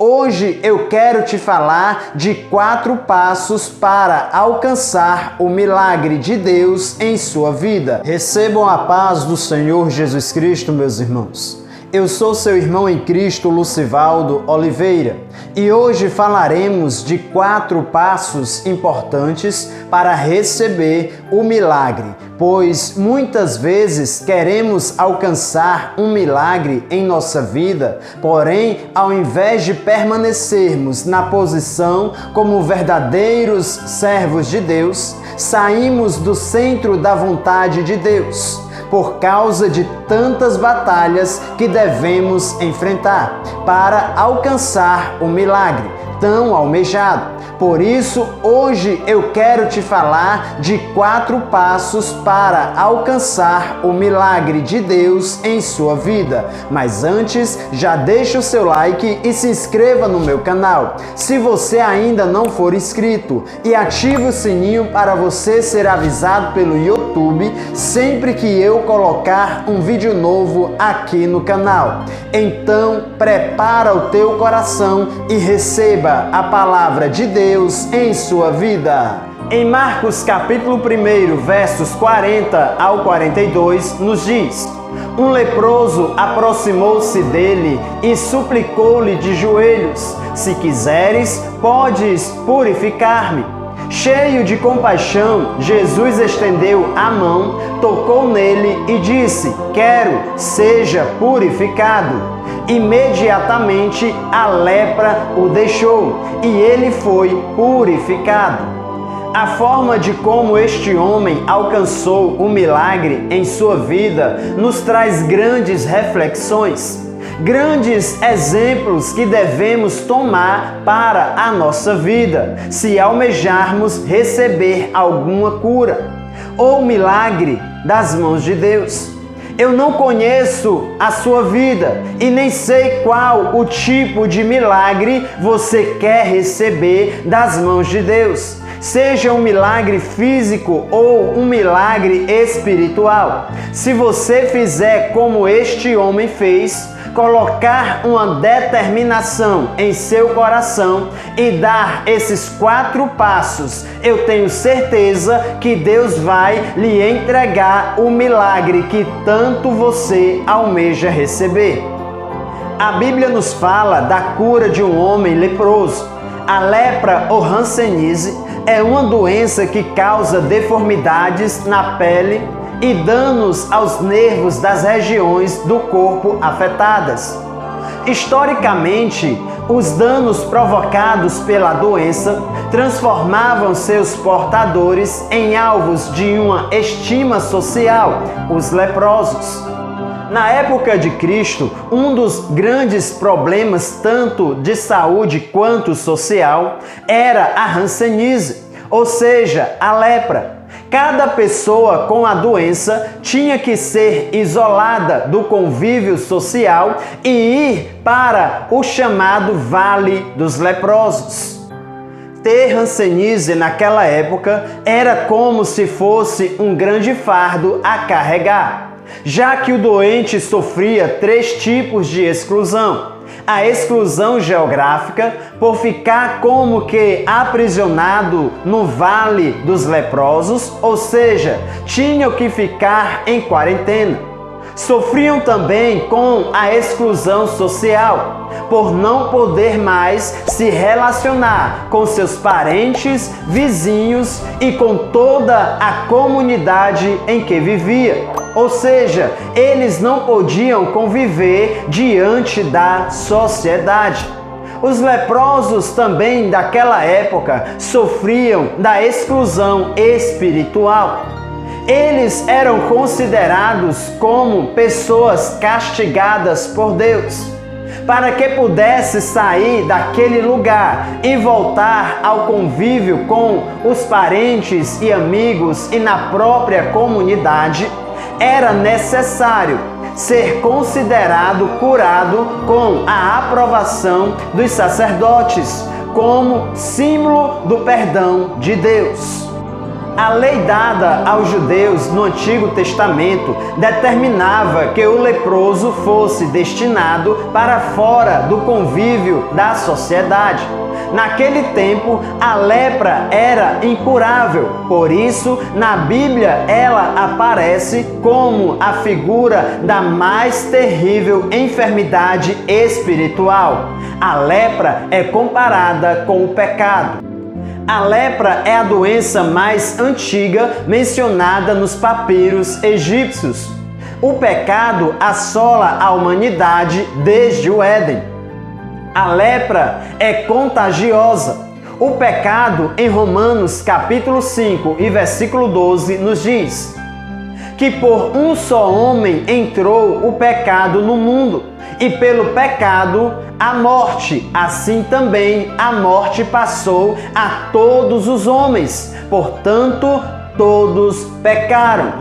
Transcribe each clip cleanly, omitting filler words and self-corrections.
hoje eu quero te falar de 4 passos para alcançar o milagre de Deus em sua vida. Recebam a paz do Senhor Jesus Cristo, meus irmãos. Eu sou seu irmão em Cristo, Lucivaldo Oliveira, e hoje falaremos de 4 passos importantes para receber o milagre, pois muitas vezes queremos alcançar um milagre em nossa vida, porém, ao invés de permanecermos na posição como verdadeiros servos de Deus, saímos do centro da vontade de Deus, por causa de tantas batalhas que devemos enfrentar para alcançar o milagre tão almejado. Por isso, hoje eu quero te falar de 4 passos para alcançar o milagre de Deus em sua vida. Mas antes, já deixa o seu like e se inscreva no meu canal, se você ainda não for inscrito, e ative o sininho para você ser avisado pelo YouTube sempre que eu colocar um vídeo novo aqui no canal. Então, prepara o teu coração e receba a palavra de Deus em sua vida. Em Marcos capítulo 1, versos 40 ao 42, nos diz: Um leproso aproximou-se dele e suplicou-lhe de joelhos: Se quiseres, podes purificar-me. Cheio de compaixão, Jesus estendeu a mão, tocou nele e disse: Quero, seja purificado. Imediatamente a lepra o deixou e ele foi purificado. A forma de como este homem alcançou o milagre em sua vida nos traz grandes reflexões, grandes exemplos que devemos tomar para a nossa vida, se almejarmos receber alguma cura ou milagre das mãos de Deus. Eu não conheço a sua vida e nem sei qual o tipo de milagre você quer receber das mãos de Deus. Seja um milagre físico ou um milagre espiritual. Se você fizer como este homem fez, colocar uma determinação em seu coração e dar esses 4 passos, eu tenho certeza que Deus vai lhe entregar o milagre que tanto você almeja receber. A Bíblia nos fala da cura de um homem leproso. A lepra ou hanseníase é uma doença que causa deformidades na pele e danos aos nervos das regiões do corpo afetadas. Historicamente, os danos provocados pela doença transformavam seus portadores em alvos de uma estima social, os leprosos. Na época de Cristo, um dos grandes problemas, tanto de saúde quanto social, era a hanseníase, ou seja, a lepra. Cada pessoa com a doença tinha que ser isolada do convívio social e ir para o chamado Vale dos Leprosos. Ter hanseníase naquela época era como se fosse um grande fardo a carregar, já que o doente sofria 3 tipos de exclusão. A exclusão geográfica, por ficar como que aprisionado no Vale dos Leprosos, ou seja, tinham que ficar em quarentena. Sofriam também com a exclusão social, por não poder mais se relacionar com seus parentes, vizinhos e com toda a comunidade em que vivia. Ou seja, eles não podiam conviver diante da sociedade. Os leprosos também daquela época sofriam da exclusão espiritual. Eles eram considerados como pessoas castigadas por Deus. Para que pudesse sair daquele lugar e voltar ao convívio com os parentes e amigos e na própria comunidade, era necessário ser considerado curado com a aprovação dos sacerdotes, como símbolo do perdão de Deus. A lei dada aos judeus no Antigo Testamento determinava que o leproso fosse destinado para fora do convívio da sociedade. Naquele tempo, a lepra era incurável, por isso, na Bíblia, ela aparece como a figura da mais terrível enfermidade espiritual. A lepra é comparada com o pecado. A lepra é a doença mais antiga mencionada nos papiros egípcios. O pecado assola a humanidade desde o Éden. A lepra é contagiosa. O pecado, em Romanos capítulo 5 e versículo 12, nos diz que por um só homem entrou o pecado no mundo, e pelo pecado a morte, assim também a morte passou a todos os homens, portanto todos pecaram.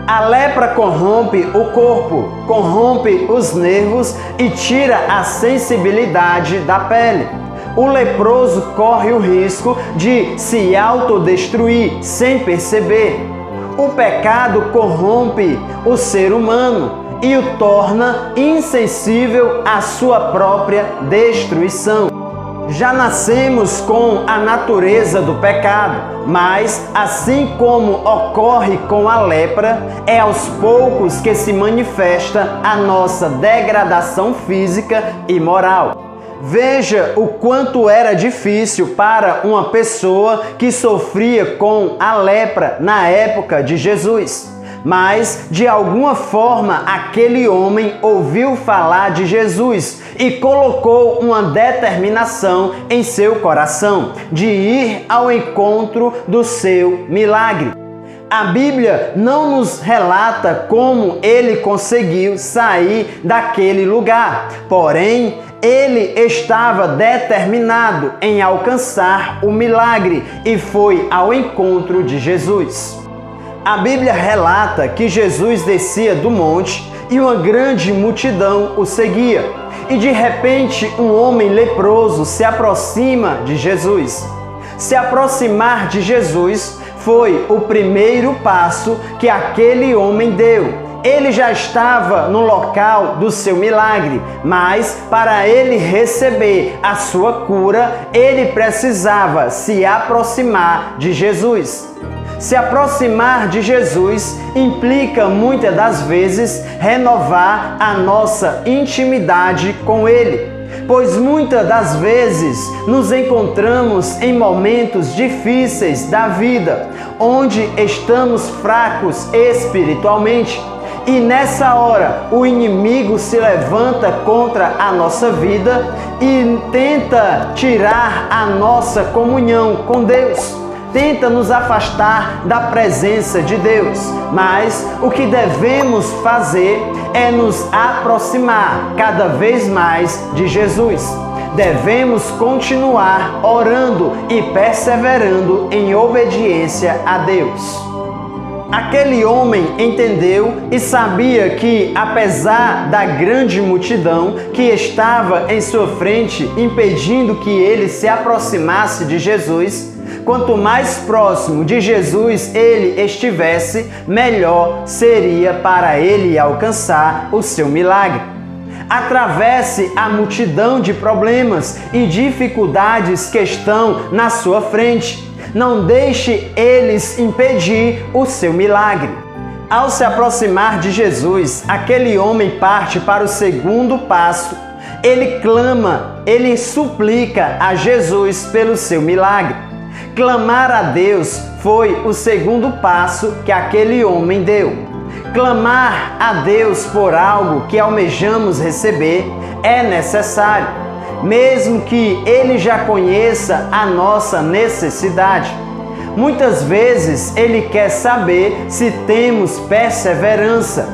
A lepra corrompe o corpo, corrompe os nervos e tira a sensibilidade da pele. O leproso corre o risco de se autodestruir sem perceber. O pecado corrompe o ser humano e o torna insensível à sua própria destruição. Já nascemos com a natureza do pecado, mas assim como ocorre com a lepra, é aos poucos que se manifesta a nossa degradação física e moral. Veja o quanto era difícil para uma pessoa que sofria com a lepra na época de Jesus. Mas, de alguma forma, aquele homem ouviu falar de Jesus e colocou uma determinação em seu coração de ir ao encontro do seu milagre. A Bíblia não nos relata como ele conseguiu sair daquele lugar, porém, ele estava determinado em alcançar o milagre e foi ao encontro de Jesus. A Bíblia relata que Jesus descia do monte e uma grande multidão o seguia. E de repente um homem leproso se aproxima de Jesus. Se aproximar de Jesus foi o primeiro passo que aquele homem deu. Ele já estava no local do seu milagre, mas para ele receber a sua cura, ele precisava se aproximar de Jesus. Se aproximar de Jesus implica muitas das vezes renovar a nossa intimidade com Ele, pois muitas das vezes nos encontramos em momentos difíceis da vida, onde estamos fracos espiritualmente. E nessa hora o inimigo se levanta contra a nossa vida e tenta tirar a nossa comunhão com Deus. Tenta nos afastar da presença de Deus, mas o que devemos fazer é nos aproximar cada vez mais de Jesus. Devemos continuar orando e perseverando em obediência a Deus. Aquele homem entendeu e sabia que, apesar da grande multidão que estava em sua frente, impedindo que ele se aproximasse de Jesus, quanto mais próximo de Jesus ele estivesse, melhor seria para ele alcançar o seu milagre. Atravesse a multidão de problemas e dificuldades que estão na sua frente. Não deixe eles impedir o seu milagre. Ao se aproximar de Jesus, aquele homem parte para o segundo passo. Ele clama, ele suplica a Jesus pelo seu milagre. Clamar a Deus foi o segundo passo que aquele homem deu. Clamar a Deus por algo que almejamos receber é necessário, mesmo que Ele já conheça a nossa necessidade. Muitas vezes Ele quer saber se temos perseverança.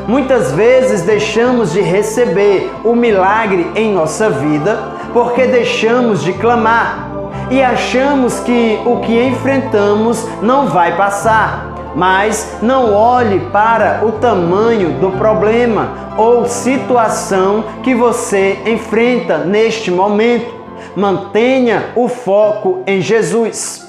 Muitas vezes deixamos de receber o milagre em nossa vida porque deixamos de clamar. E achamos que o que enfrentamos não vai passar, mas não olhe para o tamanho do problema ou situação que você enfrenta neste momento. Mantenha o foco em Jesus.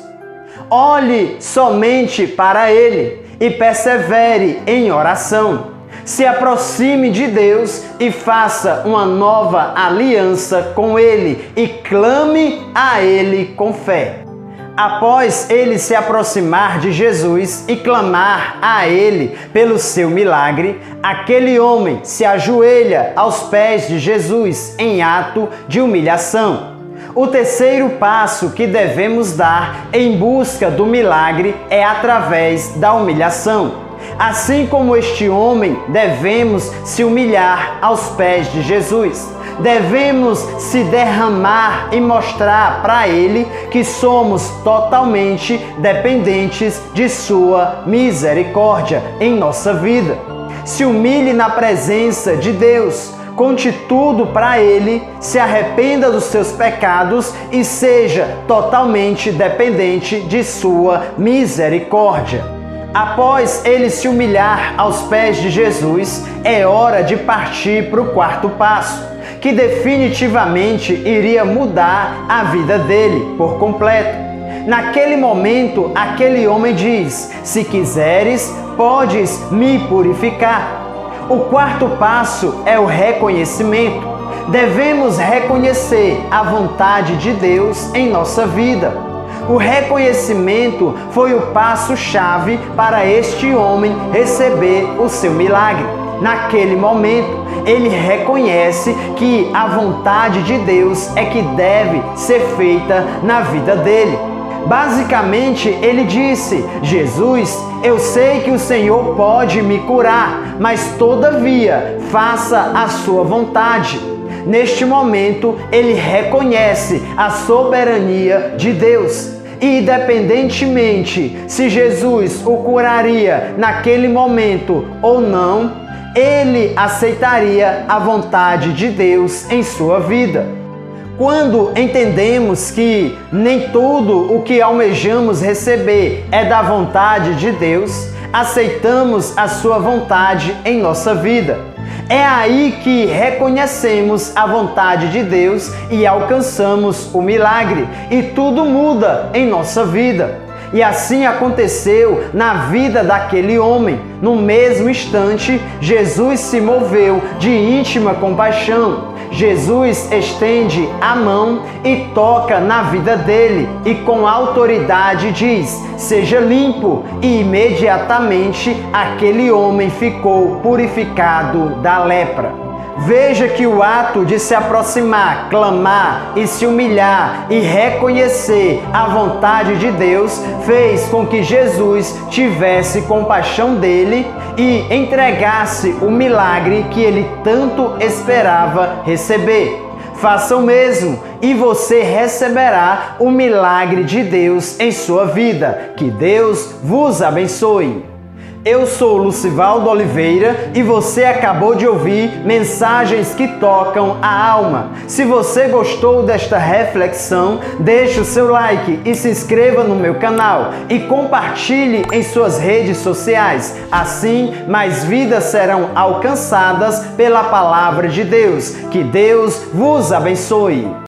Olhe somente para Ele e persevere em oração. Se aproxime de Deus e faça uma nova aliança com Ele e clame a Ele com fé. Após ele se aproximar de Jesus e clamar a Ele pelo seu milagre, aquele homem se ajoelha aos pés de Jesus em ato de humilhação. O terceiro passo que devemos dar em busca do milagre é através da humilhação. Assim como este homem, devemos se humilhar aos pés de Jesus. Devemos se derramar e mostrar para Ele que somos totalmente dependentes de Sua misericórdia em nossa vida. Se humilhe na presença de Deus. Conte tudo para Ele, se arrependa dos seus pecados e seja totalmente dependente de Sua misericórdia. Após ele se humilhar aos pés de Jesus, é hora de partir para o quarto passo, que definitivamente iria mudar a vida dele por completo. Naquele momento, aquele homem diz: se quiseres, podes me purificar. O quarto passo é o reconhecimento. Devemos reconhecer a vontade de Deus em nossa vida. O reconhecimento foi o passo-chave para este homem receber o seu milagre. Naquele momento, ele reconhece que a vontade de Deus é que deve ser feita na vida dele. Basicamente, ele disse: Jesus, eu sei que o Senhor pode me curar, mas todavia, faça a sua vontade. Neste momento, ele reconhece a soberania de Deus. E independentemente se Jesus o curaria naquele momento ou não, ele aceitaria a vontade de Deus em sua vida. Quando entendemos que nem tudo o que almejamos receber é da vontade de Deus, aceitamos a sua vontade em nossa vida. É aí que reconhecemos a vontade de Deus e alcançamos o milagre, e tudo muda em nossa vida. E assim aconteceu na vida daquele homem. No mesmo instante, Jesus se moveu de íntima compaixão. Jesus estende a mão e toca na vida dele e com autoridade diz: seja limpo, e imediatamente aquele homem ficou purificado da lepra. Veja que o ato de se aproximar, clamar e se humilhar e reconhecer a vontade de Deus fez com que Jesus tivesse compaixão dele e entregasse o milagre que ele tanto esperava receber. Faça o mesmo e você receberá o milagre de Deus em sua vida. Que Deus vos abençoe. Eu sou Lucivaldo Oliveira e você acabou de ouvir mensagens que tocam a alma. Se você gostou desta reflexão, deixe o seu like e se inscreva no meu canal e compartilhe em suas redes sociais. Assim, mais vidas serão alcançadas pela palavra de Deus. Que Deus vos abençoe.